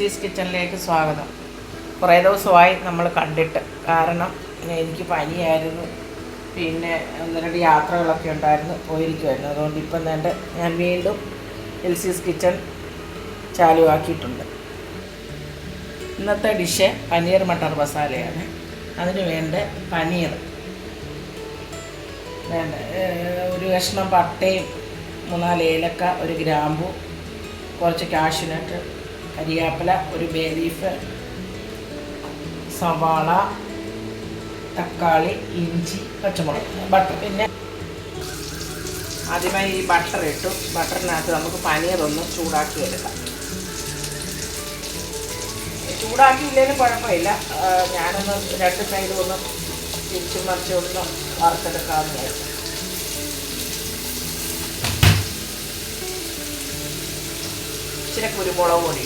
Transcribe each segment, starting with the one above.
എൽസീസ് കിച്ചണിലേക്ക് സ്വാഗതം. കുറേ ദിവസമായി നമ്മൾ കണ്ടിട്ട്. കാരണം എനിക്ക് പനിയായിരുന്നു, പിന്നെ ഒന്ന് രണ്ട് യാത്രകളൊക്കെ ഉണ്ടായിരുന്നു, പോയിരിക്കുമായിരുന്നു. അതുകൊണ്ട് ഇപ്പം തന്നെ ഞാൻ വീണ്ടും എൽസീസ് കിച്ചൺ ചാലുവാക്കിയിട്ടുണ്ട്. ഇന്നത്തെ ഡിഷ് പനീർ മട്ടർ മസാലയാണ്. അതിന് വേണ്ട പനീർ വേണ്ട ഒരു കഷ്ണം പട്ടയും 3-4 ഏലക്ക, ഒരു ഗ്രാമ്പു, കുറച്ച് കാഷ്യൂനട്ട്, കരിയാപ്പില, ഒരു ബേ ലീഫ്, സവാള, തക്കാളി, ഇഞ്ചി, പച്ചമുളക്, ബട്ടർ. പിന്നെ ആദ്യമായി ഈ ബട്ടർ ഇട്ടു. ബട്ടറിനകത്ത് നമുക്ക് പനീർ ഒന്ന് ചൂടാക്കി എടുക്കാം. ചൂടാക്കിയില്ലെങ്കിലും കുഴപ്പമില്ല. ഞാനൊന്ന് 2 സൈഡും ഒന്ന് തിരിച്ചും മറിച്ചൊന്ന് വറുത്തെടുക്കാമെന്ന് വിചാരിച്ചു. ഇച്ചിരി കുരുമുളക് പൊടി,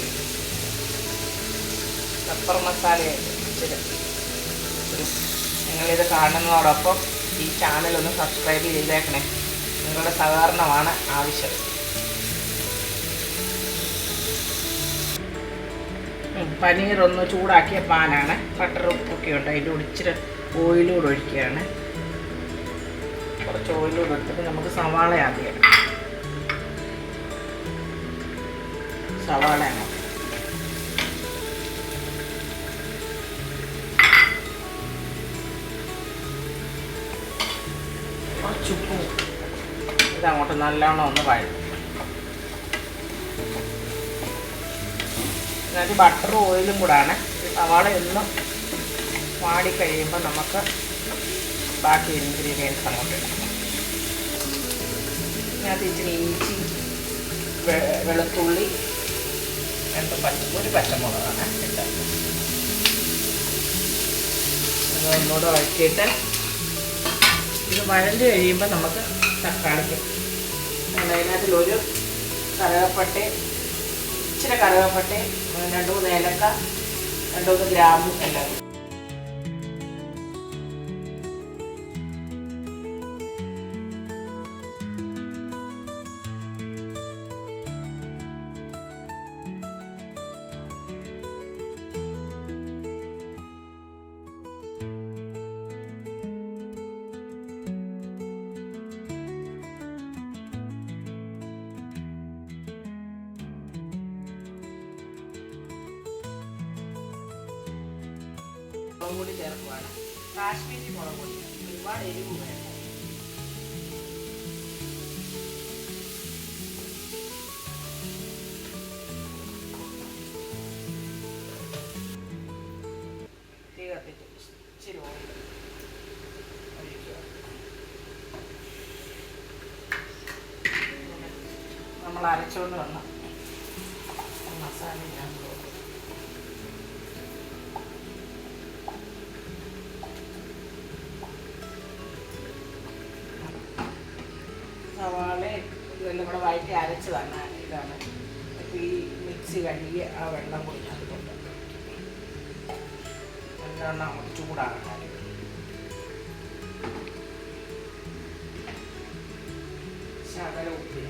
പെപ്പർ മസാലയായിട്ട് ഇച്ചിരി. നിങ്ങളിത് കാണുന്നതോടൊപ്പം ഈ ചാനലൊന്ന് സബ്സ്ക്രൈബ് ചെയ്തേക്കണേ. നിങ്ങളുടെ സഹകരണമാണ് ആവശ്യം. പനീർ ഒന്ന് ചൂടാക്കിയ പാനാണ്. ബട്ടറും ഒക്കെ ഉണ്ട്. അതിൻ്റെ കൂടെ ഇച്ചിരി ഓയിലൂടെ ഒഴിക്കുകയാണ്. കുറച്ച് ഓയിലൂടെ എടുത്തിട്ട് നമുക്ക് സവാള ആദ്യം ഇടാം. സവാളയാണ് കുറച്ചുപ്പും ഇതങ്ങോട്ട് നല്ലോണം ഒന്ന് വഴറ്റും. അതിനകത്ത് ബട്ടറും ഓയിലും കൂടാണ്. സവാള ഒന്ന് വാടിക്കഴിയുമ്പോൾ നമുക്ക് ബാക്കി ഇൻഗ്രീഡിയൻസ് അങ്ങോട്ട് ഇടാം. ഇതിനകത്ത് ഇച്ചിരി ഇഞ്ചി, വെളുത്തുള്ളി, ഒരു പച്ചമുളകാണ് ഇട്ടത്. ഒന്നുകൂടെ വഴറ്റിയിട്ട് ഇത് വഴണ്ട് കഴിയുമ്പോൾ നമുക്ക് തക്കാളിക്ക് അതിനകത്തിലൊരു കറുകപ്പട്ടയും, ഇച്ചിരി കറുകപ്പട്ടയും, 2-3 ഏലക്ക, 2-3 ഗ്രാമ്പും എല്ലാം. മുളക് പൊടി ചേർക്കുവാണ്. കാശ്മീരി മുളക് പൊടി, ഒരുപാട് എരിവ് വേണ്ട. തീ കത്തിച്ച് ഇച്ചിരി ഓയിൽ ഒഴിക്കുക. നമ്മൾ അരച്ചുകൊണ്ട് വന്ന മസാല ഞാൻ സവാള ഇതെല്ലാം കൂടെ വഴറ്റി അരച്ചതാണ്. ഇതാണ് ഇപ്പോൾ ഈ മിക്സി കഴുകി ആ വെള്ളം കൂടി അതുകൊണ്ട് നല്ലോണം നമുക്ക് ചൂടാകണം. ശകല ഉപ്പ്,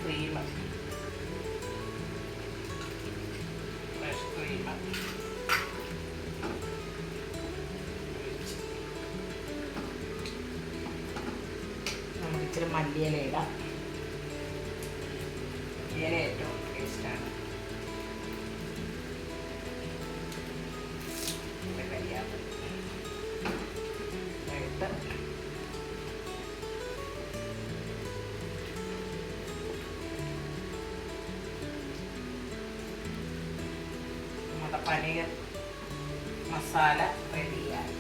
ക്രീം, ഫ്രഷ് ക്രീം, നമുക്ക് ഇച്ചിരി മല്ലിയില ഇടാം. ഇല ഏറ്റവും ടേസ്റ്റാണ്. കരിയാപ്പില ഇട്ട് പനീർ മസാല റെഡിയായി.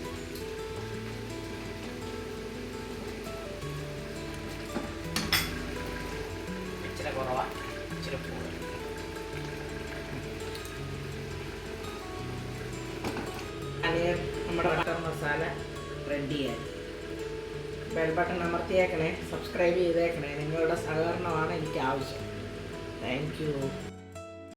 ഇച്ചിരി കുറവാണ്, ഇച്ചിരി കൂടുതൽ. പനീർ നമ്മുടെ ബട്ടർ മസാല റെഡിയായി. ബെൽ ബട്ടൺ അമർത്തിയേക്കണേ, സബ്സ്ക്രൈബ് ചെയ്തേക്കണേ. നിങ്ങളുടെ സഹകരണമാണ് എനിക്ക് ആവശ്യം. Thank you.